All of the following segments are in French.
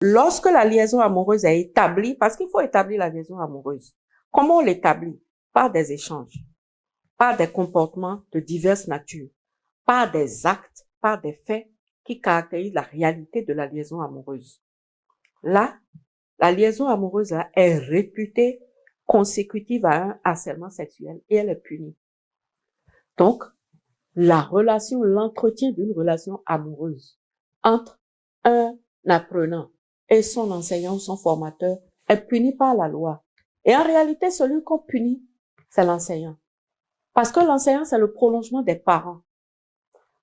Lorsque la liaison amoureuse est établie, parce qu'il faut établir la liaison amoureuse, comment on l'établit? Par des échanges, par des comportements de diverses natures, par des actes, par des faits qui caractérisent la réalité de la liaison amoureuse. Là, la liaison amoureuse là, est réputée consécutive à un harcèlement sexuel et elle est punie. Donc, l'entretien d'une relation amoureuse entre un apprenant et son enseignant ou son formateur est puni par la loi. Et en réalité, celui qu'on punit, c'est l'enseignant. Parce que l'enseignant, c'est le prolongement des parents.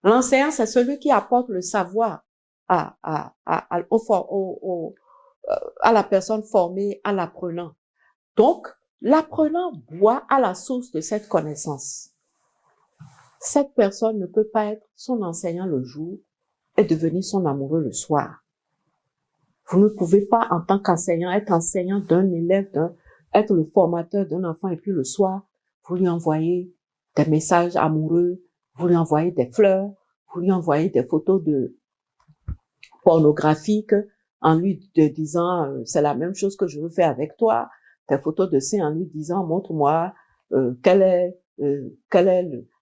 L'enseignant, c'est celui qui apporte le savoir à la personne formée, à l'apprenant. Donc, l'apprenant boit à la source de cette connaissance. Cette personne ne peut pas être son enseignant le jour et devenir son amoureux le soir. Vous ne pouvez pas, en tant qu'enseignant, être enseignant d'un élève, être le formateur d'un enfant et puis le soir, vous lui envoyez des messages amoureux, vous lui envoyez des fleurs, vous lui envoyez des photos pornographiques en lui disant c'est la même chose que je veux faire avec toi, des photos de seins en lui disant montre-moi quelle est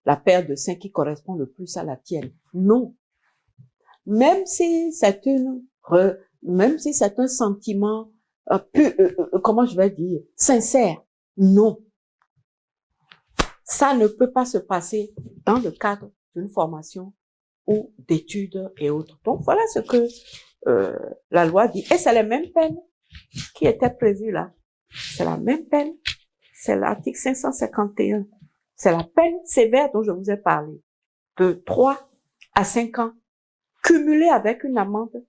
la paire de seins qui correspond le plus à la tienne. Non. Même si c'est un sentiment comment je vais dire, sincère, non. Ça ne peut pas se passer dans le cadre d'une formation ou d'études et autres. Donc voilà ce que la loi dit. Et c'est les mêmes peines qui étaient prévues là. C'est la même peine. C'est l'article 551. C'est la peine sévère dont je vous ai parlé. De 3 à 5 ans, cumulée avec une amende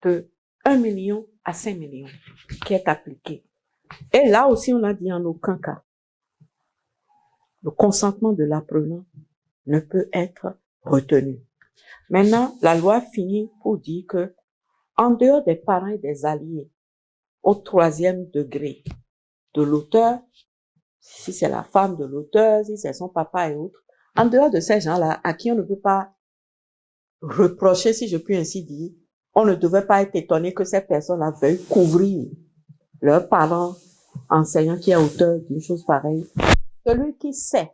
de 1 million à 5 millions qui est appliquée. Et là aussi, on a dit en aucun cas, le consentement de l'apprenant ne peut être retenu. Maintenant, la loi finit pour dire que, en dehors des parents et des alliés, au 3e degré de l'auteur, si c'est la femme de l'auteur, si c'est son papa et autres, en dehors de ces gens-là, à qui on ne peut pas reprocher, si je puis ainsi dire, on ne devait pas être étonné que ces personnes-là veuillent couvrir leurs parents enseignants qui est auteur d'une chose pareille. Celui qui sait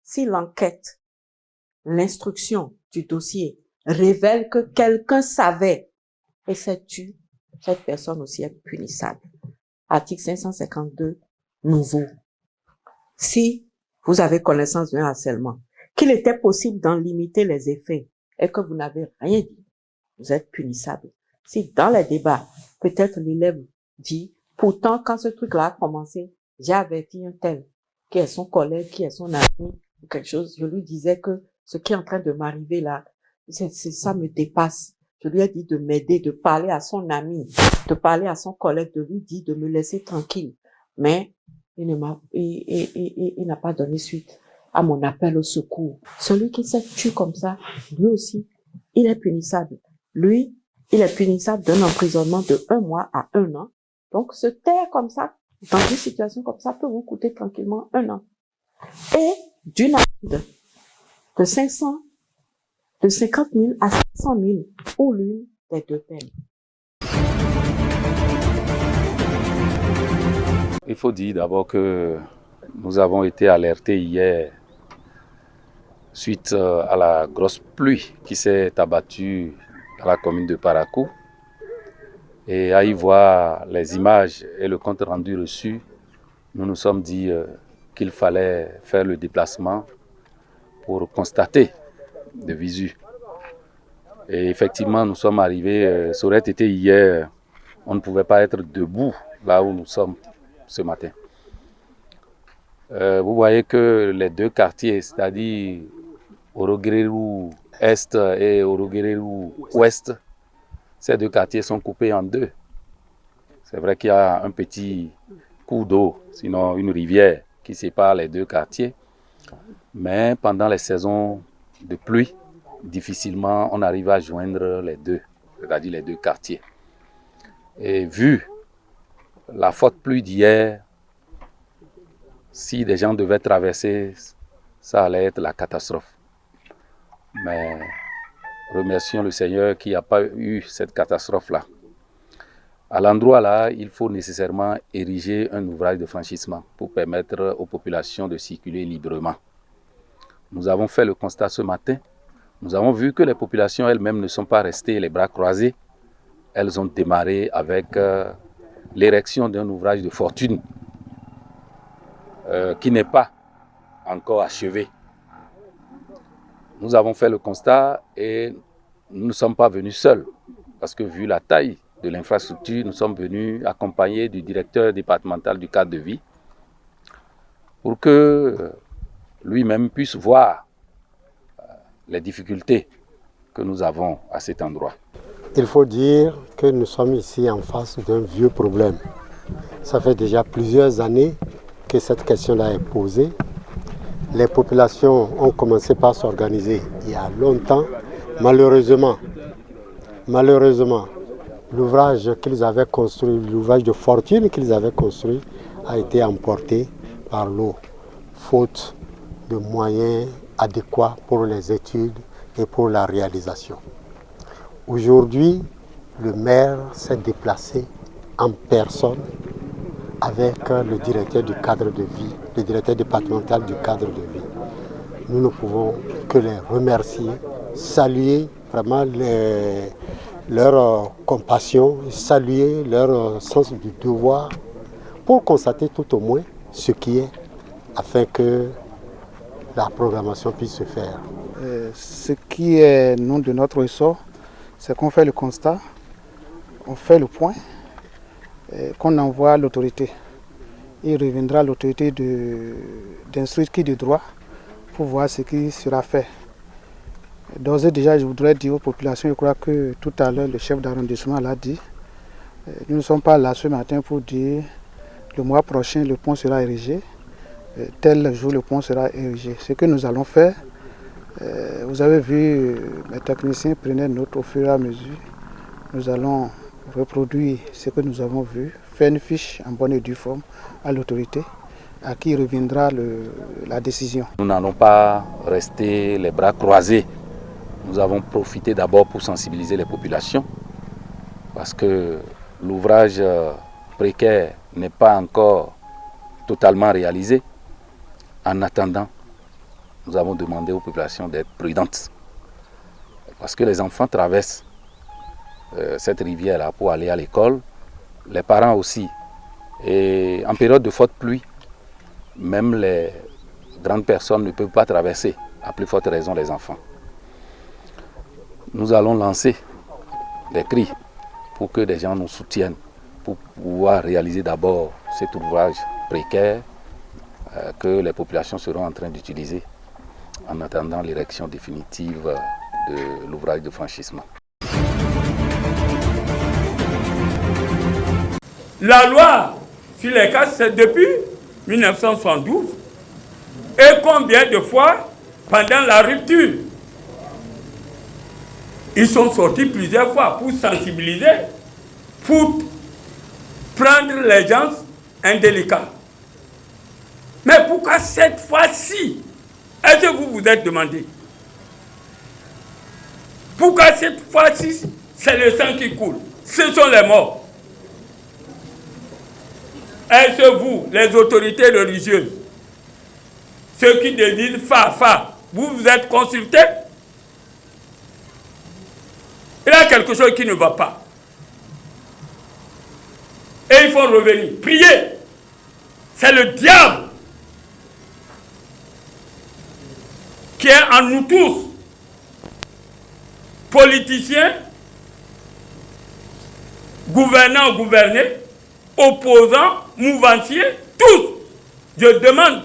si l'enquête, l'instruction du dossier révèle que quelqu'un savait et s'est tué, cette personne aussi est punissable. Article 552, nouveau. Si vous avez connaissance d'un harcèlement, qu'il était possible d'en limiter les effets et que vous n'avez rien dit, vous êtes punissable. Si dans les débats, peut-être l'élève dit, pourtant quand ce truc-là a commencé, j'ai averti un tel, qui est son collègue, qui est son ami, ou quelque chose, je lui disais que ce qui est en train de m'arriver là, ça me dépasse. Je lui ai dit de m'aider, de parler à son ami, de parler à son collègue, de lui dire de me laisser tranquille. Mais il n'a pas donné suite à mon appel au secours. Celui qui s'est tué comme ça, lui aussi, il est punissable. Lui, il est punissable d'un emprisonnement de 1 mois à 1 an. Donc, se taire comme ça, dans une situation comme ça, peut vous coûter tranquillement 1 an. Et d'une amende de 50 000 à 500 000 ou l'une des deux peines. Il faut dire d'abord que nous avons été alertés hier suite à la grosse pluie qui s'est abattue dans la commune de Parakou. Et à y voir les images et le compte rendu reçu, nous nous sommes dit qu'il fallait faire le déplacement pour constater de visu. Et effectivement, nous sommes arrivés, ça aurait été hier, on ne pouvait pas être debout là où nous sommes ce matin. Vous voyez que les deux quartiers, c'est-à-dire Oroguérou Est et Oroguérou Ouest, ces deux quartiers sont coupés en deux. C'est vrai qu'il y a un petit cours d'eau, sinon une rivière qui sépare les deux quartiers. Mais pendant les saisons de pluie, difficilement on arrive à joindre les deux, c'est-à-dire les deux quartiers. Et vu la forte pluie d'hier, si des gens devaient traverser, ça allait être la catastrophe. Mais remercions le Seigneur qu'il n'y a pas eu cette catastrophe-là. À l'endroit là, il faut nécessairement ériger un ouvrage de franchissement pour permettre aux populations de circuler librement. Nous avons fait le constat ce matin. Nous avons vu que les populations elles-mêmes ne sont pas restées les bras croisés. Elles ont démarré avec l'érection d'un ouvrage de fortune qui n'est pas encore achevé. Nous avons fait le constat et nous ne sommes pas venus seuls, parce que vu la taille de l'infrastructure, nous sommes venus accompagnés du directeur départemental du cadre de vie pour que lui-même puisse voir les difficultés que nous avons à cet endroit. Il faut dire que nous sommes ici en face d'un vieux problème. Ça fait déjà plusieurs années que cette question-là est posée. Les populations ont commencé par s'organiser il y a longtemps. Malheureusement, l'ouvrage qu'ils avaient construit, l'ouvrage de fortune qu'ils avaient construit, a été emporté par l'eau, faute de moyens adéquats pour les études et pour la réalisation. Aujourd'hui, le maire s'est déplacé en personne avec le directeur du cadre de vie, le directeur départemental du cadre de vie. Nous ne pouvons que les remercier, saluer vraiment leur compassion, saluer leur sens du devoir pour constater tout au moins ce qui est afin que la programmation puisse se faire. Ce qui est non de notre ressort, c'est qu'on fait le constat, on fait le point, qu'on envoie à l'autorité. Il reviendra à l'autorité d'instruire qui de droit pour voir ce qui sera fait. D'ores et déjà, je voudrais dire aux populations, je crois que tout à l'heure, le chef d'arrondissement l'a dit, nous ne sommes pas là ce matin pour dire le mois prochain, le pont sera érigé, tel jour, le pont sera érigé. Ce que nous allons faire, vous avez vu, mes techniciens prenaient note au fur et à mesure. Nous allons reproduire ce que nous avons vu, faire une fiche en bonne et due forme à l'autorité, à qui reviendra la décision. Nous n'allons pas rester les bras croisés. Nous avons profité d'abord pour sensibiliser les populations, parce que l'ouvrage précaire n'est pas encore totalement réalisé. En attendant, nous avons demandé aux populations d'être prudentes, parce que les enfants traversent cette rivière-là pour aller à l'école, les parents aussi. Et en période de forte pluie, même les grandes personnes ne peuvent pas traverser, à plus forte raison les enfants. Nous allons lancer des cris pour que des gens nous soutiennent, pour pouvoir réaliser d'abord cet ouvrage précaire que les populations seront en train d'utiliser en attendant l'érection définitive de l'ouvrage de franchissement. La loi sur les cas, c'est depuis 1972. Et combien de fois, pendant la rupture, ils sont sortis plusieurs fois pour sensibiliser, pour prendre les gens indélicats. Mais pourquoi cette fois-ci? Est-ce que vous vous êtes demandé? Pourquoi cette fois-ci, c'est le sang qui coule? Ce sont les morts. Est-ce que vous, les autorités religieuses, ceux qui désignent Fa, vous vous êtes consultés? Il y a quelque chose qui ne va pas. Et il faut revenir. Prier. C'est le diable qui est en nous tous. Politiciens, gouvernants, gouvernés, opposants, mouvanciers, tous. Je demande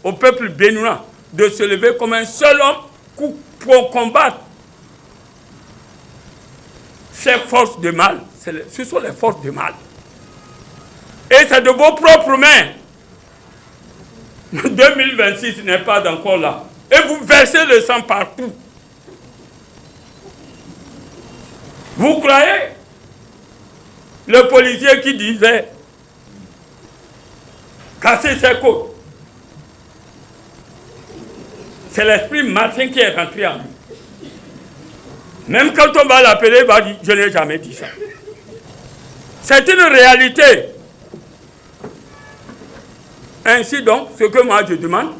au peuple béninois de se lever comme un seul homme pour combattre ces forces de mal. Ce sont les forces de mal. Et c'est de vos propres mains. 2026 n'est pas encore là. Et vous versez le sang partout. Vous croyez le policier qui disait casser ses côtes, c'est l'esprit malsain qui est rentré en lui. Même quand on va l'appeler, il va dire, je n'ai jamais dit ça. C'est une réalité. Ainsi donc, ce que moi je demande,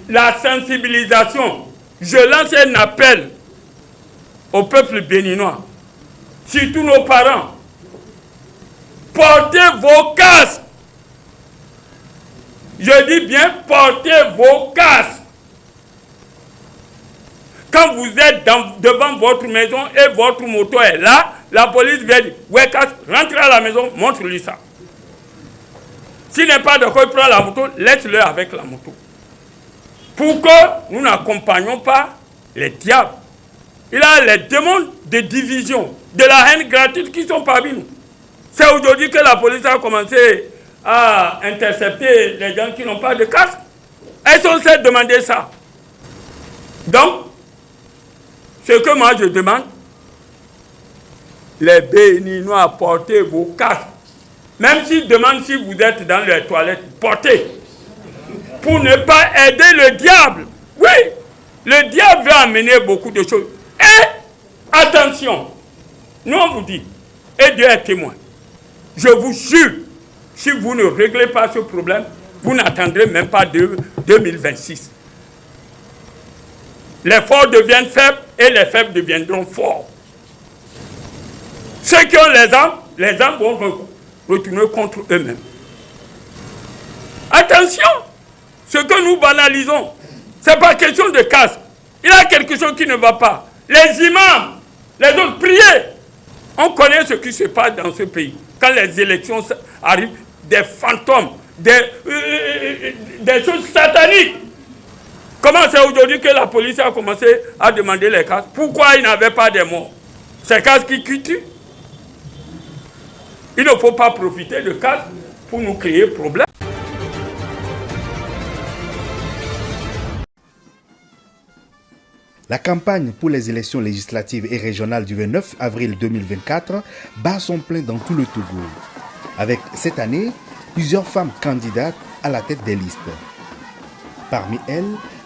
la sensibilisation. Je lance un appel au peuple béninois, surtout nos parents. Portez vos casques. Je dis bien, portez vos casques. Quand vous êtes devant votre maison et votre moto est là, la police vient dire, ouais, casque, rentrez à la maison, montre-lui ça. S'il n'est pas d'accord, il prend la moto, laisse-le avec la moto. Pour que nous n'accompagnions pas les diables. Il y a les démons de division, de la haine gratuite qui sont parmi nous. C'est aujourd'hui que la police a commencé à intercepter les gens qui n'ont pas de casque. Elles sont celles de demander ça. Donc, ce que moi je demande, les Béninois, portez vos casques. Même s'ils demandent si vous êtes dans les toilettes, portez. Pour ne pas aider le diable. Oui, le diable veut amener beaucoup de choses. Et, attention, nous on vous dit, et Dieu est témoin, je vous jure, si vous ne réglez pas ce problème, vous n'attendrez même pas 2026. Les forts deviennent faibles et les faibles deviendront forts. Ceux qui ont les armes vont retourner contre eux-mêmes. Attention, ce que nous banalisons, ce n'est pas question de casse. Il y a quelque chose qui ne va pas. Les imams, les autres, priez. On connaît ce qui se passe dans ce pays. Quand les élections arrivent, des fantômes, des choses sataniques. Comment c'est aujourd'hui que la police a commencé à demander les casques? Pourquoi il n'avait pas de morts? C'est casques qui tuent. Il ne faut pas profiter de casques pour nous créer problème. La campagne pour les élections législatives et régionales du 29 avril 2024 bat son plein dans tout le Togo. Avec cette année, plusieurs femmes candidates à la tête des listes. Parmi elles,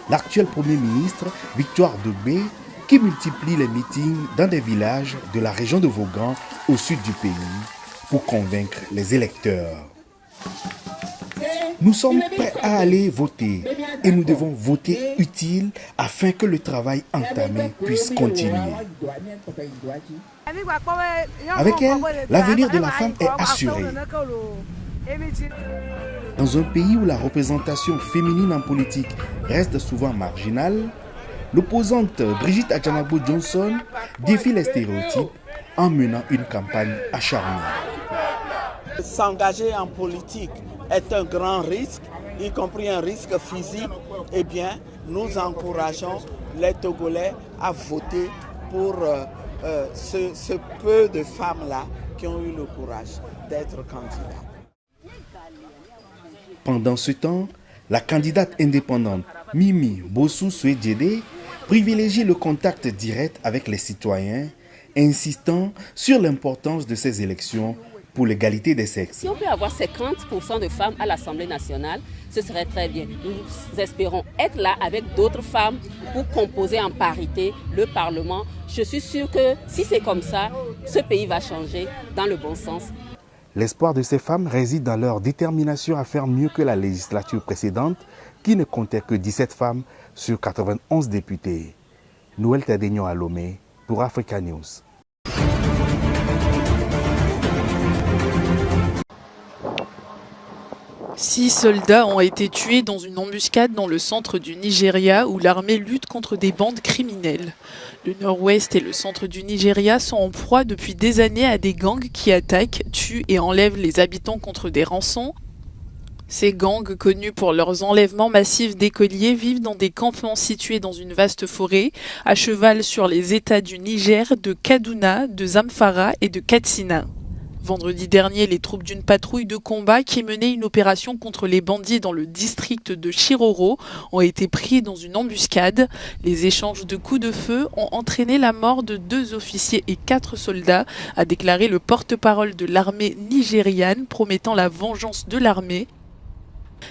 l'actuel Premier ministre Victoire Dogbe, qui multiplie les meetings dans des villages de la région de Vaughan au sud du pays pour convaincre les électeurs. Nous sommes prêts à aller voter et nous devons voter utile afin que le travail entamé puisse continuer. Avec elle, l'avenir de la femme est assuré. Dans un pays où la représentation féminine en politique reste souvent marginale, l'opposante Brigitte Adjamabo Johnson défie les stéréotypes en menant une campagne acharnée. S'engager en politique est un grand risque, y compris un risque physique. Eh bien, nous encourageons les Togolais à voter pour ce peu de femmes-là qui ont eu le courage d'être candidates. Pendant ce temps, la candidate indépendante Mimi Bossou Souedjede privilégie le contact direct avec les citoyens, insistant sur l'importance de ces élections pour l'égalité des sexes. Si on peut avoir 50% de femmes à l'Assemblée nationale, ce serait très bien. Nous espérons être là avec d'autres femmes pour composer en parité le Parlement. Je suis sûre que si c'est comme ça, ce pays va changer dans le bon sens. L'espoir de ces femmes réside dans leur détermination à faire mieux que la législature précédente, qui ne comptait que 17 femmes sur 91 députés. Noël Tadegnon à Lomé pour Africa News. Six soldats ont été tués dans une embuscade dans le centre du Nigeria où l'armée lutte contre des bandes criminelles. Le nord-ouest et le centre du Nigeria sont en proie depuis des années à des gangs qui attaquent, tuent et enlèvent les habitants contre des rançons. Ces gangs, connus pour leurs enlèvements massifs d'écoliers, vivent dans des campements situés dans une vaste forêt, à cheval sur les États du Niger, de Kaduna, de Zamfara et de Katsina. Vendredi dernier, les troupes d'une patrouille de combat qui menait une opération contre les bandits dans le district de Chiroro ont été pris dans une embuscade. Les échanges de coups de feu ont entraîné la mort de 2 officiers et 4 soldats, a déclaré le porte-parole de l'armée nigériane, promettant la vengeance de l'armée.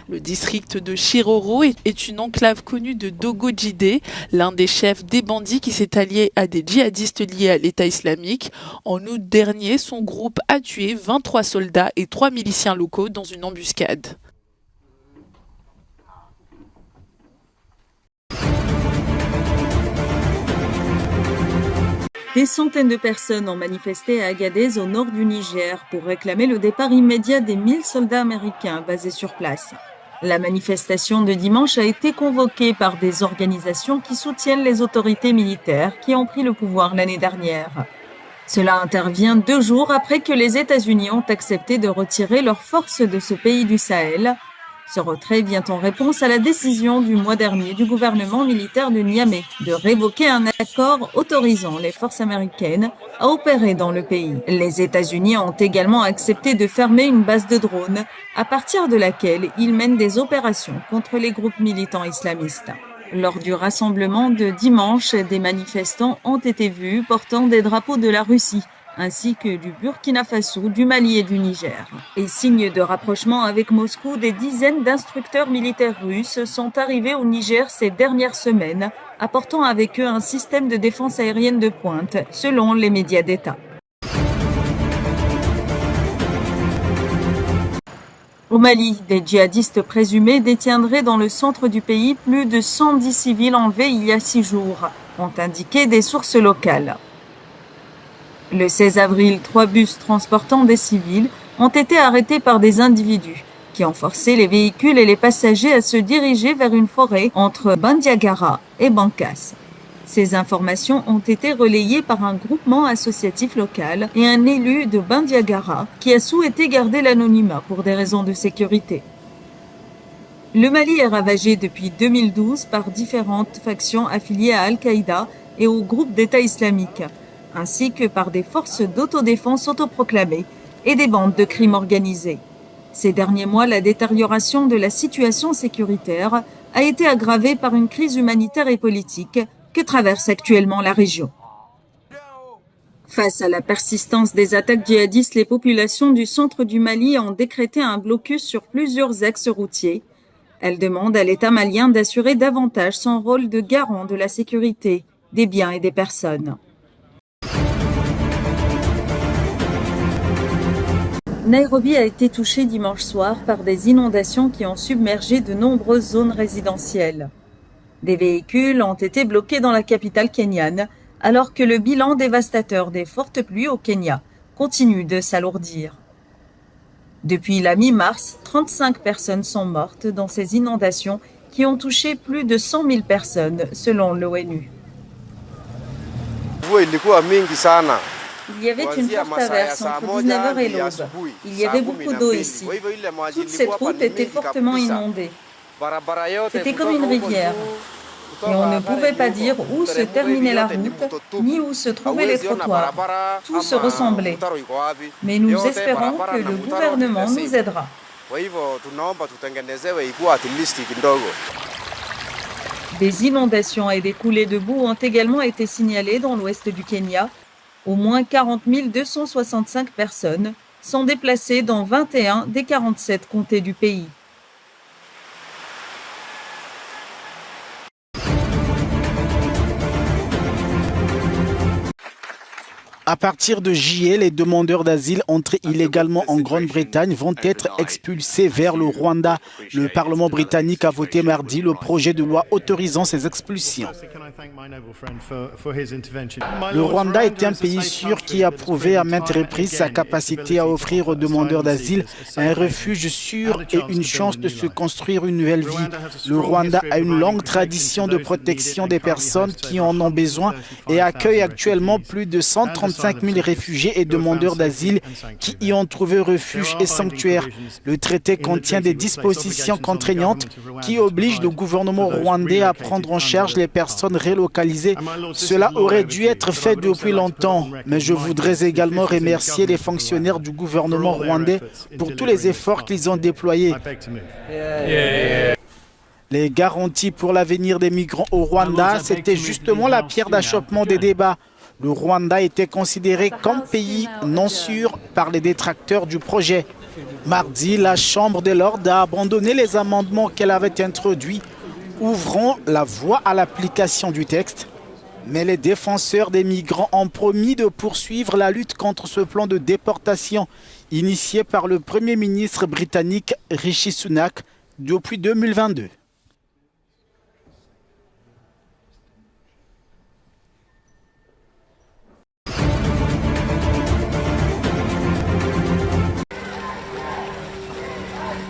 Le district de Chiroro est une enclave connue de Dogo Jide, l'un des chefs des bandits qui s'est allié à des djihadistes liés à l'État islamique. En août dernier, son groupe a tué 23 soldats et 3 miliciens locaux dans une embuscade. Des centaines de personnes ont manifesté à Agadez, au nord du Niger, pour réclamer le départ immédiat des 1000 soldats américains basés sur place. La manifestation de dimanche a été convoquée par des organisations qui soutiennent les autorités militaires qui ont pris le pouvoir l'année dernière. Cela intervient 2 jours après que les États-Unis ont accepté de retirer leurs forces de ce pays du Sahel. Ce retrait vient en réponse à la décision du mois dernier du gouvernement militaire de Niamey de révoquer un accord autorisant les forces américaines à opérer dans le pays. Les États-Unis ont également accepté de fermer une base de drones à partir de laquelle ils mènent des opérations contre les groupes militants islamistes. Lors du rassemblement de dimanche, des manifestants ont été vus portant des drapeaux de la Russie, ainsi que du Burkina Faso, du Mali et du Niger. Et signe de rapprochement avec Moscou, des dizaines d'instructeurs militaires russes sont arrivés au Niger ces dernières semaines, apportant avec eux un système de défense aérienne de pointe, selon les médias d'État. Au Mali, des djihadistes présumés détiendraient dans le centre du pays plus de 110 civils enlevés il y a 6 jours, ont indiqué des sources locales. Le 16 avril, 3 bus transportant des civils ont été arrêtés par des individus qui ont forcé les véhicules et les passagers à se diriger vers une forêt entre Bandiagara et Bankas. Ces informations ont été relayées par un groupement associatif local et un élu de Bandiagara qui a souhaité garder l'anonymat pour des raisons de sécurité. Le Mali est ravagé depuis 2012 par différentes factions affiliées à Al-Qaïda et au groupe d'État islamique, ainsi que par des forces d'autodéfense autoproclamées et des bandes de crimes organisés. Ces derniers mois, la détérioration de la situation sécuritaire a été aggravée par une crise humanitaire et politique que traverse actuellement la région. Face à la persistance des attaques djihadistes, les populations du centre du Mali ont décrété un blocus sur plusieurs axes routiers. Elles demandent à l'État malien d'assurer davantage son rôle de garant de la sécurité, des biens et des personnes. Nairobi a été touchée dimanche soir par des inondations qui ont submergé de nombreuses zones résidentielles. Des véhicules ont été bloqués dans la capitale kenyane, alors que le bilan dévastateur des fortes pluies au Kenya continue de s'alourdir. Depuis la mi-mars, 35 personnes sont mortes dans ces inondations qui ont touché plus de 100 000 personnes, selon l'ONU. Il y avait une forte averse entre 19h et l'aube. Il y avait beaucoup d'eau ici. Toute cette route était fortement inondée. C'était comme une rivière. Et on ne pouvait pas dire où se terminait la route, ni où se trouvaient les trottoirs. Tout se ressemblait. Mais nous espérons que le gouvernement nous aidera. Des inondations et des coulées de boue ont également été signalées dans l'ouest du Kenya. Au moins 40 265 personnes sont déplacées dans 21 des 47 comtés du pays. À partir de juillet, les demandeurs d'asile entrés illégalement en Grande-Bretagne vont être expulsés vers le Rwanda. Le Parlement britannique a voté mardi le projet de loi autorisant ces expulsions. Le Rwanda est un pays sûr qui a prouvé à maintes reprises sa capacité à offrir aux demandeurs d'asile un refuge sûr et une chance de se construire une nouvelle vie. Le Rwanda a une longue tradition de protection des personnes qui en ont besoin et accueille actuellement plus de 135 000 réfugiés et demandeurs d'asile qui y ont trouvé refuge et sanctuaire. Le traité contient des dispositions contraignantes qui obligent le gouvernement rwandais à prendre en charge les personnes relocalisées. Cela aurait dû être fait depuis longtemps, mais je voudrais également remercier les fonctionnaires du gouvernement rwandais pour tous les efforts qu'ils ont déployés. Les garanties pour l'avenir des migrants au Rwanda, c'était justement la pierre d'achoppement des débats. Le Rwanda était considéré comme pays non sûr par les détracteurs du projet. Mardi, la Chambre des Lords a abandonné les amendements qu'elle avait introduits, ouvrant la voie à l'application du texte. Mais les défenseurs des migrants ont promis de poursuivre la lutte contre ce plan de déportation initié par le Premier ministre britannique Rishi Sunak depuis 2022.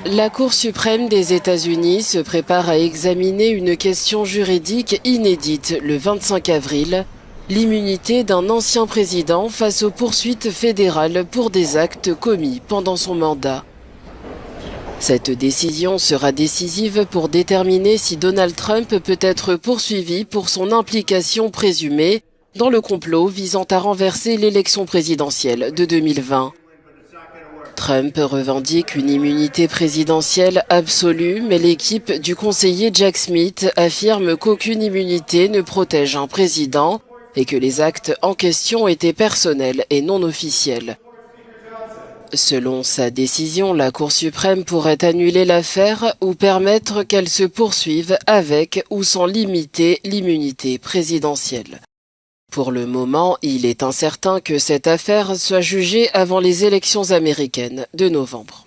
La Cour suprême des États-Unis se prépare à examiner une question juridique inédite le 25 avril, l'immunité d'un ancien président face aux poursuites fédérales pour des actes commis pendant son mandat. Cette décision sera décisive pour déterminer si Donald Trump peut être poursuivi pour son implication présumée dans le complot visant à renverser l'élection présidentielle de 2020. Trump revendique une immunité présidentielle absolue, mais l'équipe du conseiller Jack Smith affirme qu'aucune immunité ne protège un président et que les actes en question étaient personnels et non officiels. Selon sa décision, la Cour suprême pourrait annuler l'affaire ou permettre qu'elle se poursuive avec ou sans limiter l'immunité présidentielle. Pour le moment, il est incertain que cette affaire soit jugée avant les élections américaines de novembre.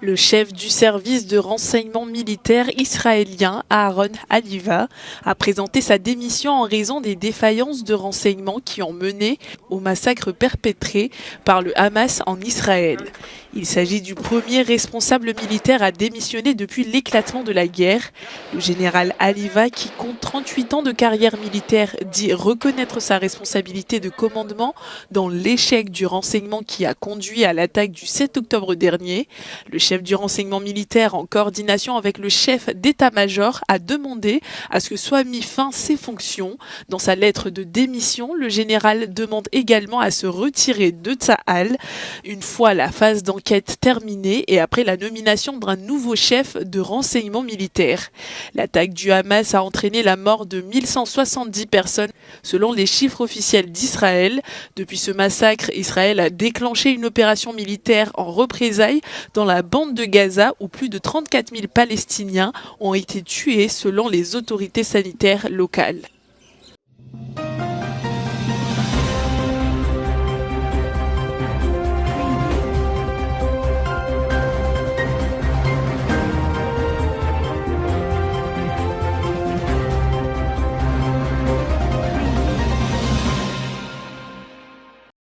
Le chef du service de renseignement militaire israélien, Aaron Haliva, a présenté sa démission en raison des défaillances de renseignement qui ont mené au massacre perpétré par le Hamas en Israël. Il s'agit du premier responsable militaire à démissionner depuis l'éclatement de la guerre. Le général Haliva, qui compte 38 ans de carrière militaire, dit reconnaître sa responsabilité de commandement dans l'échec du renseignement qui a conduit à l'attaque du 7 octobre dernier. Le chef du renseignement militaire, en coordination avec le chef d'état-major, a demandé à ce que soient mis fin ses fonctions. Dans sa lettre de démission, le général demande également à se retirer de Tsahal une fois la phase d'enquête terminée et après la nomination d'un nouveau chef de renseignement militaire. L'attaque du Hamas a entraîné la mort de 1170 personnes selon les chiffres officiels d'Israël. Depuis ce massacre, Israël a déclenché une opération militaire en représailles dans la bande de Gaza où plus de 34 000 Palestiniens ont été tués selon les autorités sanitaires locales.